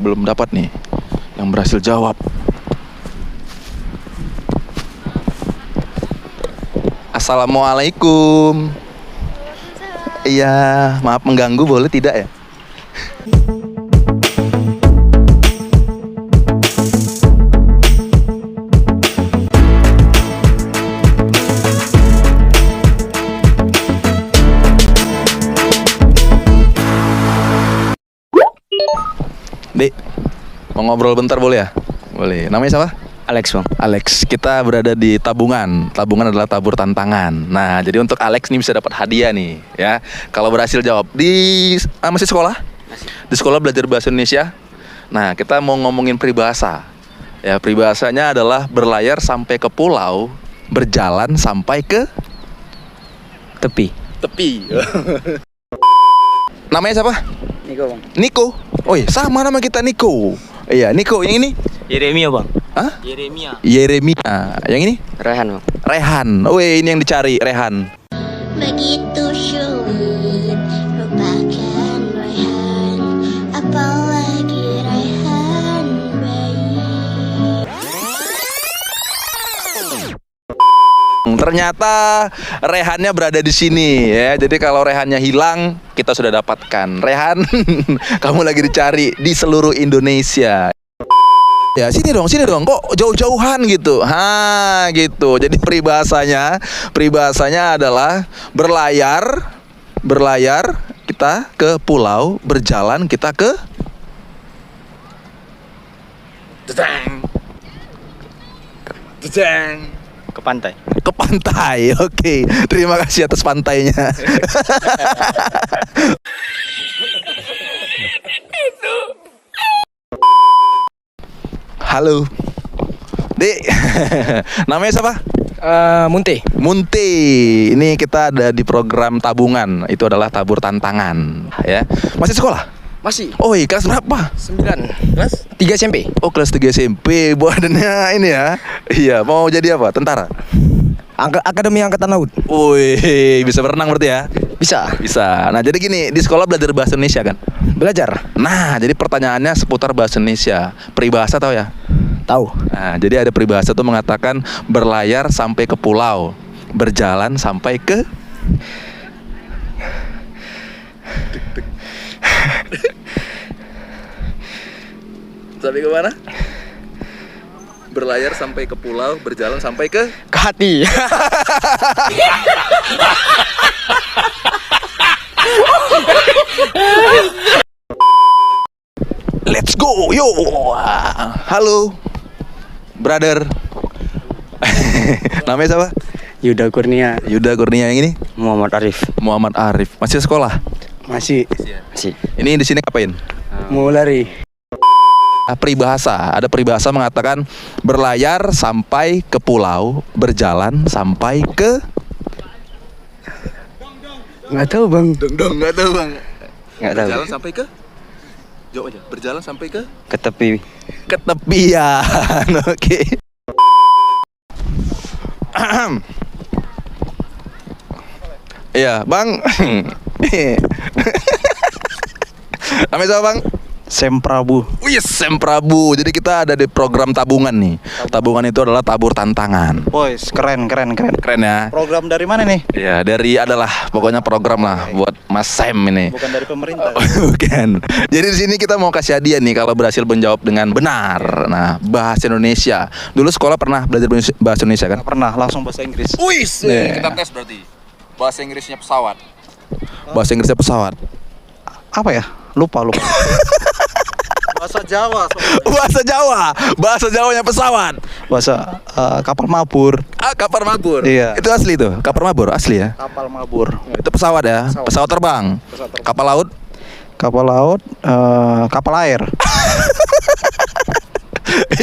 Belum dapat nih yang berhasil jawab. Assalamualaikum. Iya, maaf mengganggu, boleh tidak ya? Dek, mau ngobrol bentar boleh ya? Boleh. Namanya siapa? Alex, Bang. Alex. Kita berada di tabungan. Tabungan adalah tabur tantangan. Nah, jadi untuk Alex nih bisa dapat hadiah nih, ya. Kalau berhasil jawab masih sekolah? Masih. Di sekolah belajar bahasa Indonesia. Nah, kita mau ngomongin peribahasa. Ya, peribahasanya adalah berlayar sampai ke pulau, berjalan sampai ke Tepi. tepi. Namanya siapa? Niko, Bang. Niko. Oh iya, sama nama kita Niko. Iya, Niko. Yang ini? Yeremia, Bang. Hah? Yeremia. Yeremia. Yang ini? Rehan, Bang. Rehan. Wih, ini yang dicari, Rehan. Begitu sulit lupakan Rayhan, apalagi Rayhan baik. Ternyata Rehannya berada di sini ya. Jadi kalau Rehannya hilang, kita sudah dapatkan. Rehan, kamu lagi dicari di seluruh Indonesia. Ya, sini dong. Kok jauh-jauhan gitu? Ha, gitu. Jadi peribahasanya adalah berlayar kita ke pulau, berjalan kita ke Ke pantai. ke pantai. Oke, terima kasih atas pantainya. Halo, Dek. Namanya siapa? Munte. Munte. Ini kita ada di program tabungan. Itu adalah tabur tantangan, ya. Masih sekolah? Masih. Oh, iya, kelas berapa? 9. Kelas 3 SMP. Oh, kelas 3 SMP. Badannya ini ya. Iya, mau jadi apa? Tentara? Akademi Angkatan Laut. Wih, bisa berenang berarti ya? Bisa. Bisa. Nah, jadi gini, di sekolah belajar bahasa Indonesia kan? Belajar. Nah, jadi pertanyaannya seputar bahasa Indonesia. Peribahasa tahu ya? Tahu. Nah, jadi ada peribahasa tuh mengatakan berlayar sampai ke pulau, berjalan sampai ke sampai ke mana? Berlayar sampai ke pulau, berjalan sampai ke Ke hati. Let's go, yo. Halo, brother. Namanya siapa? Yuda Kurnia. Yuda Kurnia. Yang ini? Muhammad Arif. Muhammad Arif. Masih sekolah? Masih. Masih. Ini di sini ngapain? Mau lari. Peribahasa. Ada peribahasa mengatakan berlayar sampai ke pulau, berjalan sampai ke Nggak tahu, Bang. Dong, nggak tahu bang. Nggak tahu. Berjalan sampai ke jauh aja. Berjalan sampai ke Ke tepi. ketepian. Oke. Iya, Bang. Namanya siapa, Bang? Sem Prabu. Wih, Sem Prabu. Jadi kita ada di program tabungan nih. Tabungan itu adalah tabur tantangan. Boys, keren. Keren ya. Program dari mana nih? Ya, adalah pokoknya program lah buat Mas Sem ini. Bukan dari pemerintah. Bukan. Jadi di sini kita mau kasih hadiah nih kalau berhasil menjawab dengan benar. Nah, bahasa Indonesia. Dulu sekolah pernah belajar bahasa Indonesia kan? Pernah, langsung bahasa Inggris. Wih, Nih. kita tes berarti. Bahasa Inggrisnya pesawat. Bahasa Inggrisnya pesawat. Apa ya? Lupa. Bahasa Jawa. Bahasa Jawa. Bahasa Jawanya pesawat. Bahasa kapal mabur. Kapal mabur. Iya. Itu asli tuh. Kapal mabur asli ya. Kapal mabur. Itu pesawat ya. Pesawat terbang. Kapal laut. Kapal laut, kapal air.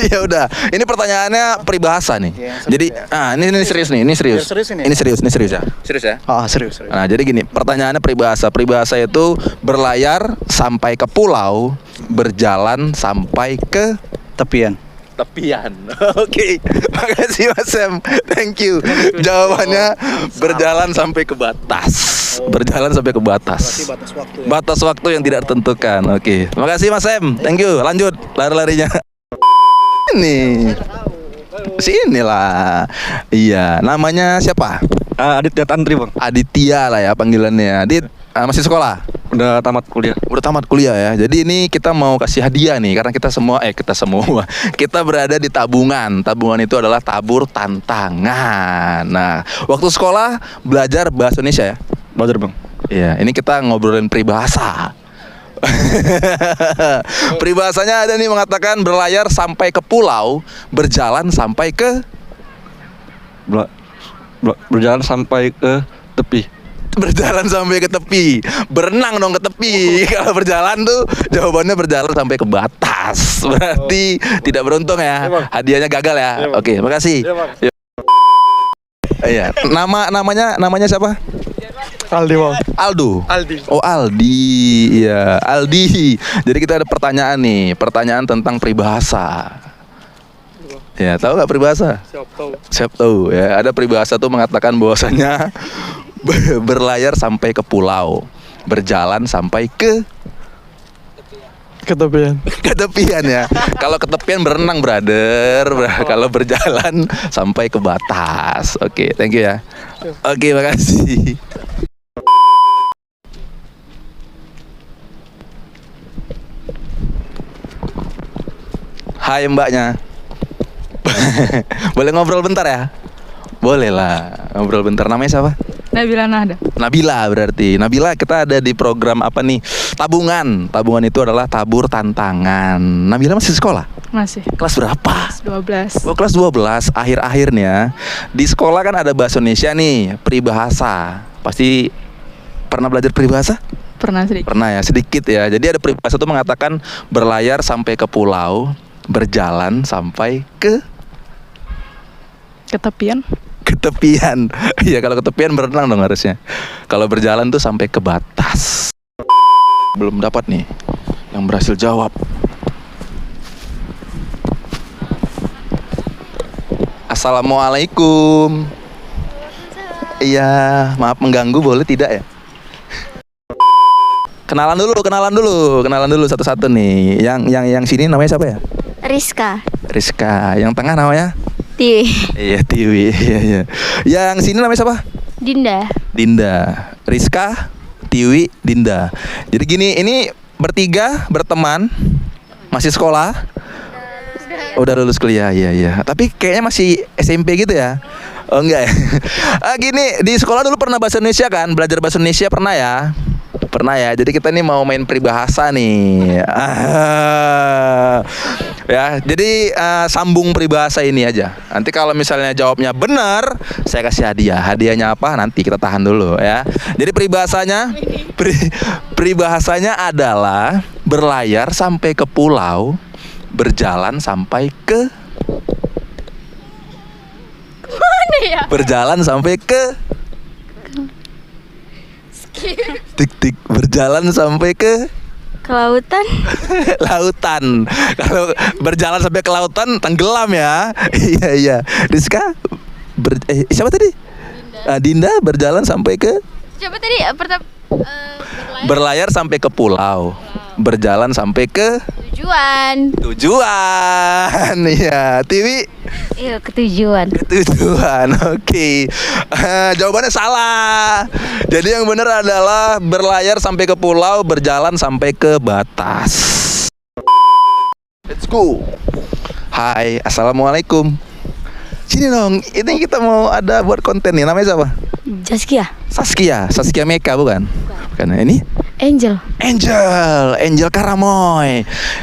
Ya udah. Ini pertanyaannya peribahasa nih. Iya, Jadi, ini serius nih. Ini serius. Biar serius ini. Ini serius ya. Serius ya. Serius. Nah, jadi gini, pertanyaannya peribahasa. Peribahasa itu berlayar sampai ke pulau, berjalan sampai ke Tepian. tepian. Oke, makasih Mas Sam. Thank you. Jawabannya berjalan sampai ke batas. Berjalan sampai ke batas. batas waktu Batas waktu yang tidak ditentukan. Oke, makasih Mas Sam. Thank you. Lanjut lari-larinya. Ini. Sinilah. Iya, namanya siapa? Aditya Tantri bang. Aditya lah ya panggilannya. Adit, masih sekolah? Udah tamat kuliah. Udah tamat kuliah ya. Jadi ini kita mau kasih hadiah nih karena kita semua kita berada di tabungan. Tabungan itu adalah tabur tantangan. Nah, waktu sekolah belajar bahasa Indonesia ya? Belajar bang. Iya, ini kita ngobrolin peribahasa. Peribahasanya ada nih mengatakan berlayar sampai ke pulau, berjalan sampai ke Berjalan sampai ke tepi. berjalan sampai ke tepi. Berenang dong ke tepi. Kalau berjalan tuh jawabannya berjalan sampai ke batas. Berarti tidak beruntung ya. Hadiahnya gagal ya. Oke, makasih. Yuk. Iya. Namanya siapa? Aldi bang. Aldo. Aldi. Oh, Aldi. Iya, Aldi. Jadi kita ada pertanyaan nih, pertanyaan tentang peribahasa. Ya, tahu nggak peribahasa? Siap tahu ya. Ada peribahasa tuh mengatakan bahwasanya berlayar sampai ke pulau, berjalan sampai ke Ketepian. ketepian ya. Kalau ketepian berenang, brother. Kalau berjalan sampai ke batas. Oke, thank you ya. Oke, makasih. Hai mbaknya. Boleh ngobrol bentar ya? Boleh lah, ngobrol bentar. Namanya siapa? Nabila Nahda. Nabila berarti. Nabila, kita ada di program apa nih? Tabungan. Tabungan itu adalah tabur tantangan. Nabila masih sekolah? Masih. Kelas berapa? 12. Oh, kelas 12. Akhir-akhirnya di sekolah kan ada bahasa Indonesia nih, peribahasa. Pasti pernah belajar peribahasa? Pernah sedikit. Pernah ya, sedikit ya. Jadi ada peribahasa itu mengatakan berlayar sampai ke pulau, berjalan sampai ke Ketepian. ketepian. Iya, kalau ketepian berenang dong harusnya. Kalau berjalan tuh sampai ke batas. Belum dapat nih yang berhasil jawab. Assalamualaikum. Iya, maaf mengganggu, boleh tidak ya? Kenalan dulu satu-satu nih. Yang sini namanya siapa ya? Rizka. Rizka. Yang tengah namanya? Tiwi. Iya, Tiwi. Iya. Yang sini namanya siapa? Dinda. Dinda. Rizka, Tiwi, Dinda. Jadi gini, ini bertiga berteman, masih sekolah. Udah lulus kuliah, iya. Tapi kayaknya masih SMP gitu ya? Oh enggak ya? Gini, di sekolah dulu pernah bahasa Indonesia kan? Belajar bahasa Indonesia pernah ya? Pernah ya. Jadi kita nih mau main peribahasa nih. Ya, jadi sambung peribahasa ini aja. Nanti kalau misalnya jawabnya benar, saya kasih hadiah. Hadiahnya apa? Nanti kita tahan dulu ya. Jadi peribahasanya adalah berlayar sampai ke pulau, berjalan sampai ke Mana ya? berjalan sampai ke tik berjalan sampai ke Kelautan. lautan. Kalau berjalan sampai ke lautan tenggelam ya. Iya. Rizka siapa tadi? Dinda berjalan sampai ke Coba tadi berlayar sampai ke pulau. Berjalan sampai ke tujuan. Iya, Tiwi Iya, ketujuan. tujuan. Oke. Jawabannya salah. Jadi yang benar adalah berlayar sampai ke pulau, berjalan sampai ke batas. Let's go. Hai, assalamualaikum. Sini dong. Ini kita mau ada buat konten nih. Namanya siapa? Saskia Meka bukan? Bukan. Ini Angel Karamoy.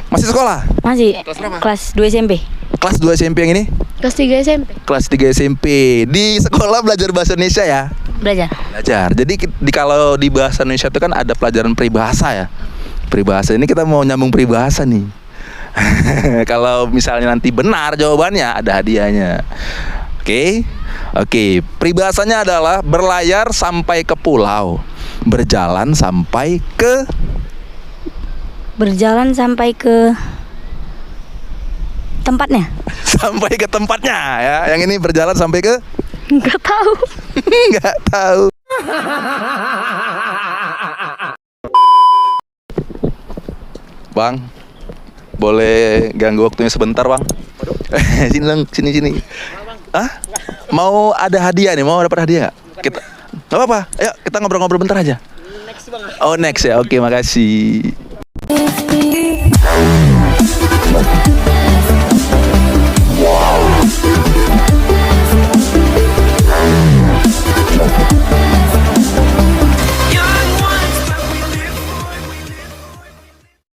Masih sekolah? Masih. Kelas berapa? Kelas 2 SMP. Kelas 2 SMP yang ini? Kelas 3 SMP. Kelas 3 SMP. Di sekolah belajar bahasa Indonesia ya? Belajar. Jadi kalau di bahasa Indonesia itu kan ada pelajaran peribahasa ya. Peribahasa ini kita mau nyambung peribahasa nih. Kalau misalnya nanti benar jawabannya ada hadiahnya. Oke. Peribahasanya adalah berlayar sampai ke pulau, berjalan sampai ke Tempatnya? Sampai ke tempatnya ya. Yang ini berjalan sampai ke Nggak tahu. nggak tahu. Bang, boleh ganggu waktunya sebentar, Bang? Sini dong, sini. Ah? Mau ada hadiah nih, mau dapat hadiah nggak? Kita nggak apa-apa, ayo kita ngobrol-ngobrol bentar aja. Oh next ya, oke makasih.